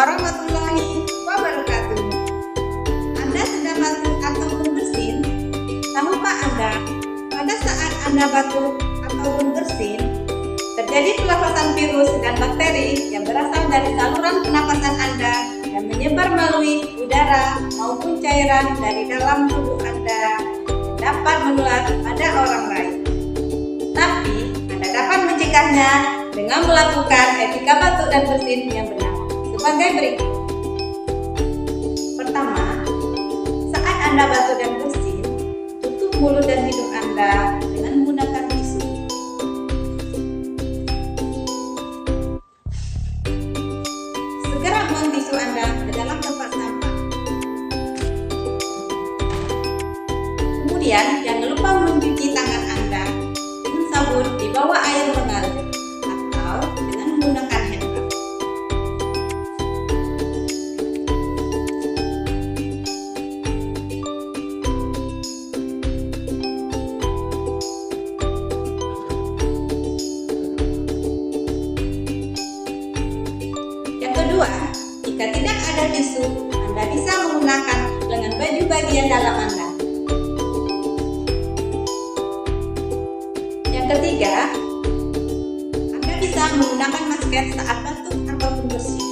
warahmatullahi wabarakatuh. Anda sedang batuk ataupun bersin? Tahukah Anda, pada saat Anda batuk ataupun bersin, terjadi pelepasan virus dan bakteri yang berasal dari saluran pernapasan Anda dan menyebar melalui udara maupun cairan dari dalam tubuh Anda yang dapat menular pada orang lain. Tapi, Anda dapat mencegahnya dengan melakukan etika batuk dan bersin yang benar sebagai berikut. Pertama, saat Anda batuk dan bersin, tutup mulut dan hidung Anda dengan menggunakan tisu. Segera buang tisu Anda ke dalam tempat sampah. Kemudian, jangan lupa mencuci tangan Anda dengan sabun di bawah air mengalir atau dengan menggunakan hand rub. Yang kedua, jika tidak ada tisu, Anda bisa menggunakan lengan baju bagian dalam Anda. Yang ketiga, Anda bisa menggunakan masker saat batuk ataupun bersin.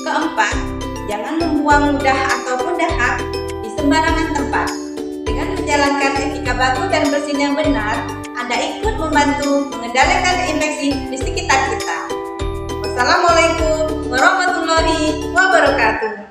Keempat, jangan membuang ludah ataupun dahak di sembarangan tempat. Dengan menjalankan etika batuk dan bersin yang benar, Anda ikut membantu mengendalikan infeksi di sekitar kita. Wassalamualaikum warahmatullahi wabarakatuh.